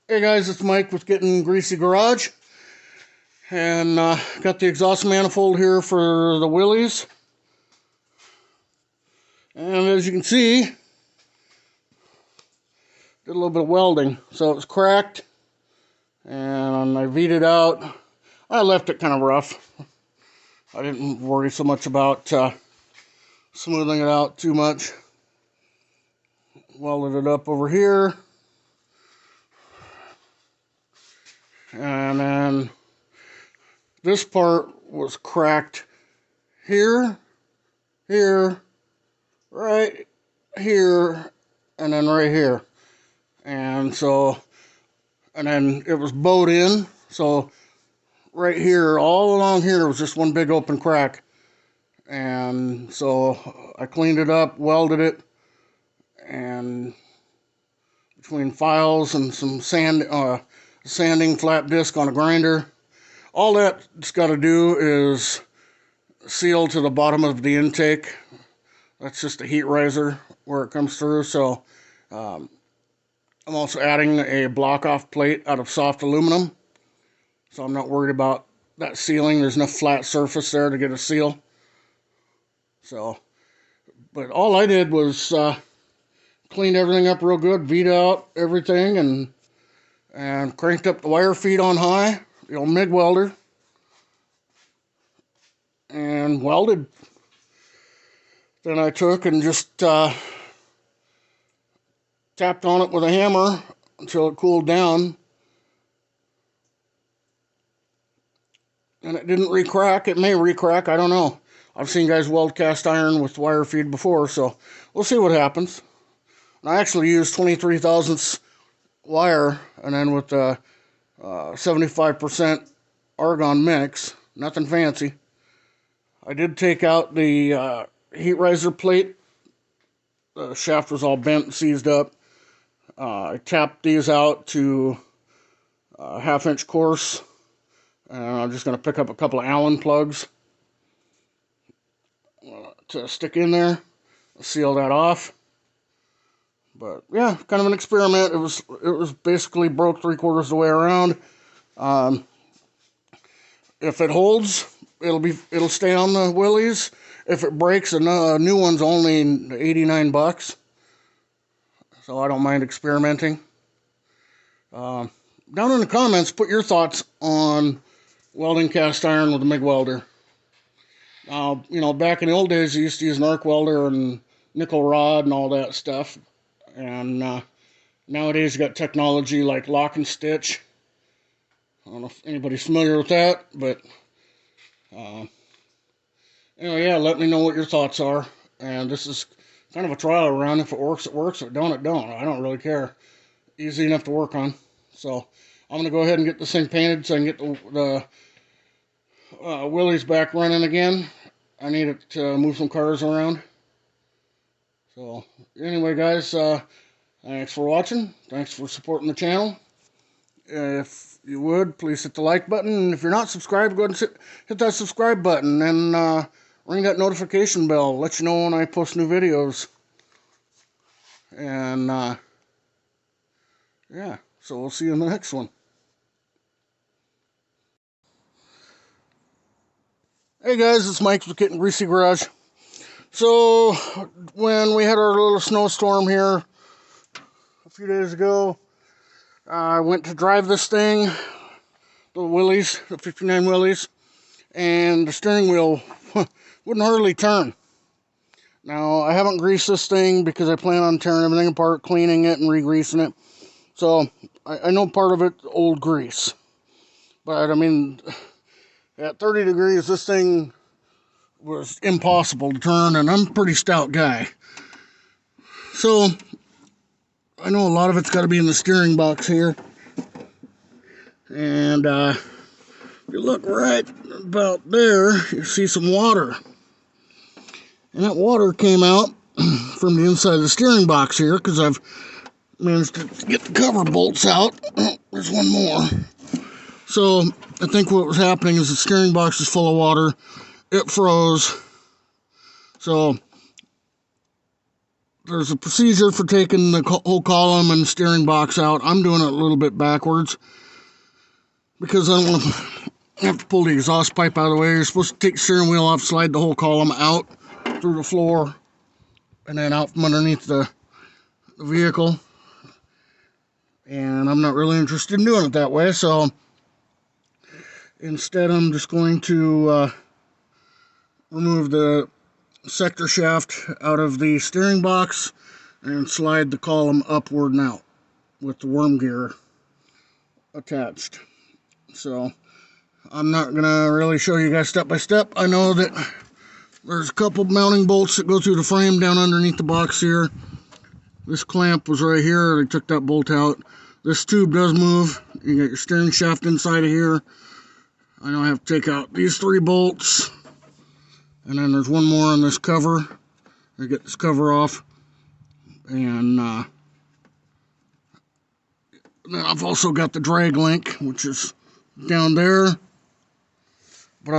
Hey guys, it's Mike with Gettin Greasy Garage, and got the exhaust manifold here for the Willys. And as you can see, did a little bit of welding, so it was cracked, and I V'd it out. I left it kind of rough. I didn't worry so much about smoothing it out too much. Welded it up over here, and then this part was cracked here, right here, and then right here. And then it was bowed in, so right here, all along here was just one big open crack. And so I cleaned it up, welded it, and between files and some sanding flat disc on a grinder, all that's got to do is seal to the bottom of the intake. That's just a heat riser where it comes through. So I'm also adding a block-off plate out of soft aluminum, so I'm not worried about that sealing. There's enough flat surface there to get a seal. So, but all I did was cleaned everything up real good, V'd out everything, and cranked up the wire feed on high, the old MIG welder, and welded. Then I took and just tapped on it with a hammer until it cooled down. And it didn't re-crack. It may re-crack, I don't know. I've seen guys weld cast iron with wire feed before, so we'll see what happens. And I actually used 23 thousandths wire, and then with 75% argon mix, nothing fancy. I did take out the heat riser plate. The shaft was all bent and seized up. I tapped these out to half-inch course, and I'm just going to pick up a couple of Allen plugs to stick in there, seal that off. But yeah, kind of an experiment. It was basically broke 3/4 of the way around. If it holds, it'll stay on the Willys. If it breaks, a new one's only $89, so I don't mind experimenting. Down in the comments, put your thoughts on welding cast iron with a MIG welder. Back in the old days, I used to use an arc welder and nickel rod and all that stuff. And nowadays, you got technology like lock and stitch. I don't know if anybody's familiar with that, but anyway, yeah, let me know what your thoughts are. And this is kind of a trial run. If it works, it works. If it don't, it don't. I don't really care. Easy enough to work on. So I'm going to go ahead and get this thing painted so I can get the Willys back running again. I need it to move some cars around. So anyway, guys, thanks for watching. Thanks for supporting the channel. If you would, please hit the like button. And if you're not subscribed, go ahead and hit that subscribe button and ring that notification bell. Let you know when I post new videos. And yeah, so we'll see you in the next one. Hey guys, it's Mike with Gettin Greasy Garage. So when we had our little snowstorm here a few days ago, I went to drive this thing, the Willys, the 59 Willys, and the steering wheel wouldn't hardly turn. Now, I haven't greased this thing because I plan on tearing everything apart, cleaning it, and re-greasing it. So, I know part of it's old grease. But, I mean, at 30 degrees, this thing was impossible to turn, and I'm a pretty stout guy. So, I know a lot of it's got to be in the steering box here. And if you look right about there, you see some water. And that water came out from the inside of the steering box here, because I've managed to get the cover bolts out. Oh, there's one more. So I think what was happening is the steering box is full of water. It froze. So there's a procedure for taking the whole column and steering box out. I'm doing it a little bit backwards because I don't want to have to pull the exhaust pipe out of the way. You're supposed to take the steering wheel off, slide the whole column out through the floor, and then out from underneath the vehicle. And I'm not really interested in doing it that way, so instead I'm just going to remove the sector shaft out of the steering box and slide the column upward and out with the worm gear attached. So I'm not gonna really show you guys step by step. I know that there's a couple mounting bolts that go through the frame down underneath the box here. This clamp was right here. They took that bolt out. This tube does move. You got your steering shaft inside of here. I know I have to take out these 3 bolts. And then there's one more on this cover. I get this cover off. And then I've also got the drag link, which is down there. But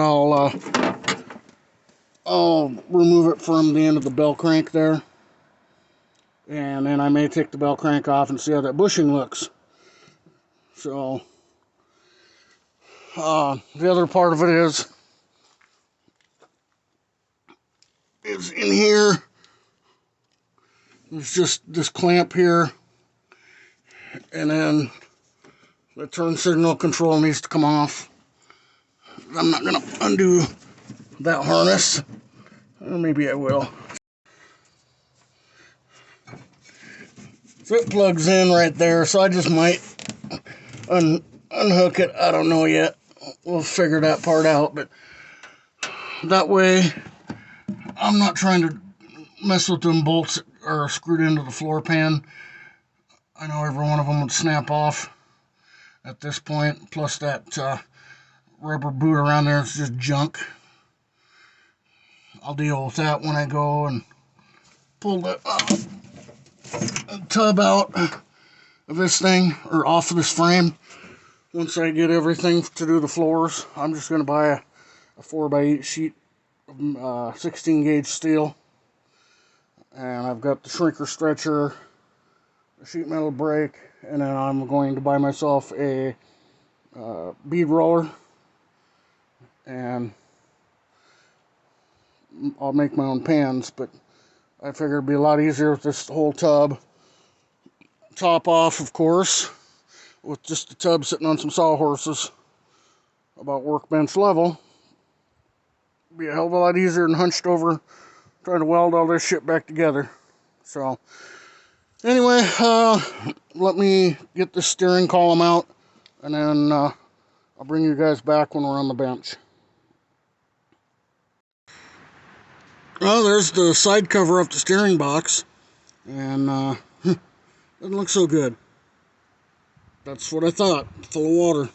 I'll remove it from the end of the bell crank there. And then I may take the bell crank off and see how that bushing looks. So, the other part of it is in here. It's just this clamp here. And then the turn signal control needs to come off. I'm not going to undo that harness. Or maybe I will. So it plugs in right there, so I just might unhook it. I don't know yet. We'll figure that part out, but that way I'm not trying to mess with them bolts that are screwed into the floor pan. I know every one of them would snap off at this point, plus that rubber boot around there is just junk. I'll deal with that when I go and pull the tub out of this thing, or off of this frame. Once I get everything to do the floors, I'm just going to buy a 4x8 sheet of 16 gauge steel. And I've got the shrinker stretcher, the sheet metal brake, and then I'm going to buy myself a bead roller. And I'll make my own pans, but I figured it'd be a lot easier with this whole tub. Top off, of course, with just the tub sitting on some sawhorses about workbench level. Be a hell of a lot easier than hunched over trying to weld all this shit back together. So anyway, let me get the steering column out, and then I'll bring you guys back when we're on the bench. Well, there's the side cover of the steering box, and doesn't look so good. That's what I thought, full of water.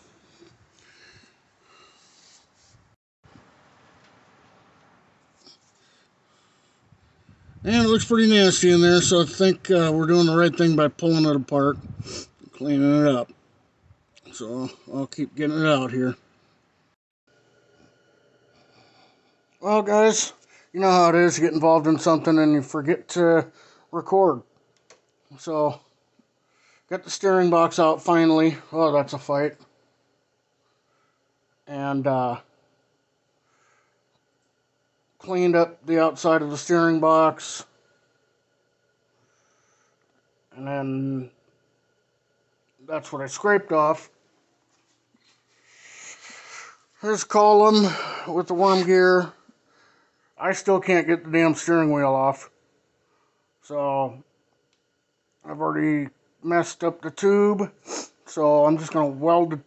And it looks pretty nasty in there, so I think we're doing the right thing by pulling it apart, cleaning it up. So I'll keep getting it out here. Well, guys, you know how it is. You get involved in something and you forget to record. So, got the steering box out finally. Oh, that's a fight. And cleaned up the outside of the steering box. And then that's what I scraped off. Here's column with the worm gear. I still can't get the damn steering wheel off. So I've already messed up the tube. So I'm just going to weld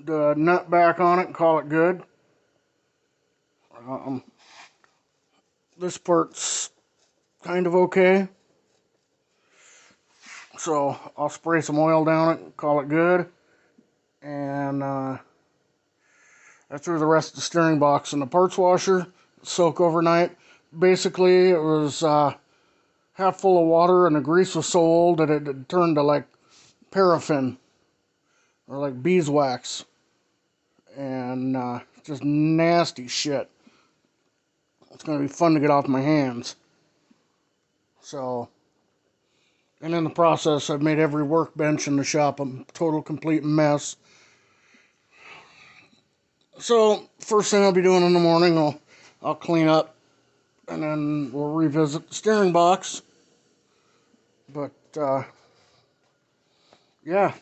the nut back on it and call it good. This part's kind of okay. So I'll spray some oil down it and call it good. And I threw the rest of the steering box in the parts washer, soak overnight. Basically, it was half full of water, and the grease was so old that it had turned to like paraffin or like beeswax, and just nasty shit. It's going to be fun to get off my hands. So And in the process, I've made every workbench in the shop a total complete mess. So, first thing I'll be doing in the morning, I'll clean up, and then we'll revisit the steering box. But, yeah,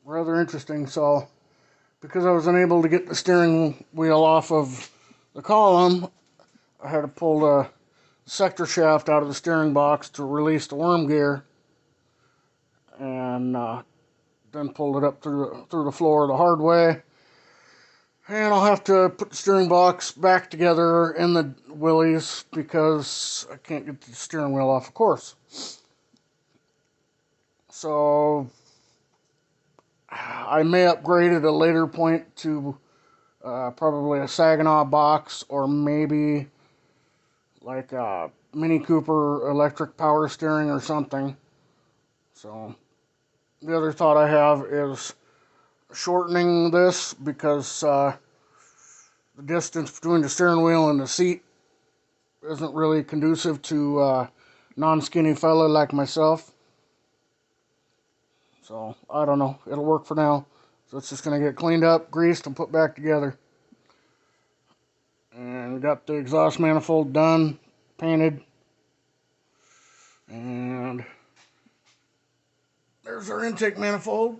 rather interesting. So, because I was unable to get the steering wheel off of the column, I had to pull the sector shaft out of the steering box to release the worm gear, and then pulled it up through the floor the hard way. And I'll have to put the steering box back together in the Willys because I can't get the steering wheel off, of course. So I may upgrade at a later point to probably a Saginaw box, or maybe like a Mini Cooper electric power steering or something. So the other thought I have is shortening this, because the distance between the steering wheel and the seat isn't really conducive to non-skinny fella like myself. So I don't know, it'll work for now. So it's just going to get cleaned up, greased, and put back together. And we got the exhaust manifold done, painted, and there's our intake manifold.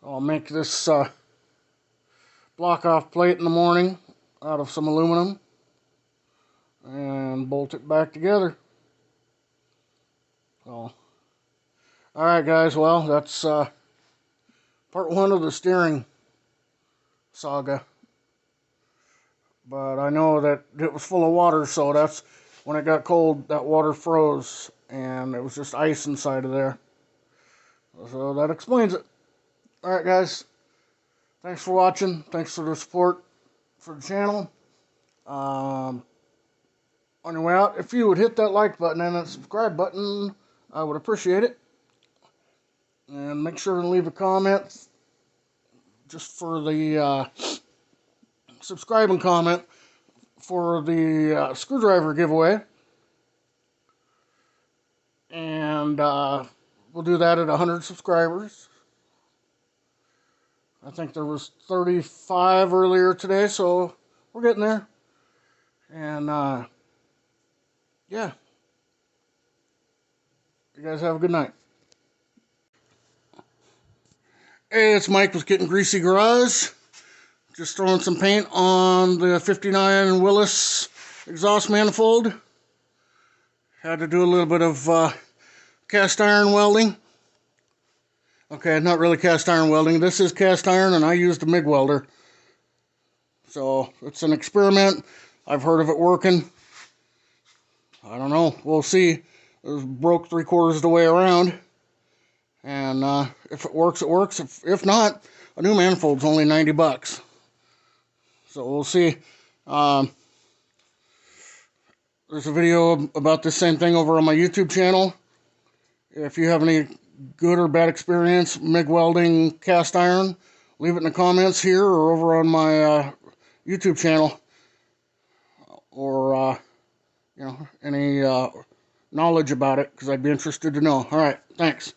I'll make this block off plate in the morning out of some aluminum and bolt it back together. So, alright guys, well, that's part one of the steering saga. But I know that it was full of water, so that's when it got cold, that water froze and it was just ice inside of there. So that explains it. Alright guys, thanks for watching, thanks for the support for the channel. On your way out, if you would hit that like button and that subscribe button, I would appreciate it. And make sure to leave a comment just for the subscribe and comment for the screwdriver giveaway. And we'll do that at 100 subscribers. I think there was 35 earlier today, so we're getting there. And yeah, you guys have a good night. Hey, it's Mike with Gettin Greasy Garage. Just throwing some paint on the 59 Willys exhaust manifold. Had to do a little bit of cast iron welding. Okay, not really cast iron welding. This is cast iron, and I used a MIG welder. So, it's an experiment. I've heard of it working. I don't know. We'll see. It was broke 3/4 of the way around. And if it works, it works. If not, a new manifold's only $90. So, we'll see. There's a video about this same thing over on my YouTube channel. If you have any good or bad experience MIG welding cast iron, leave it in the comments here or over on my YouTube channel, or you know, any knowledge about it, because I'd be interested to know. All right, thanks.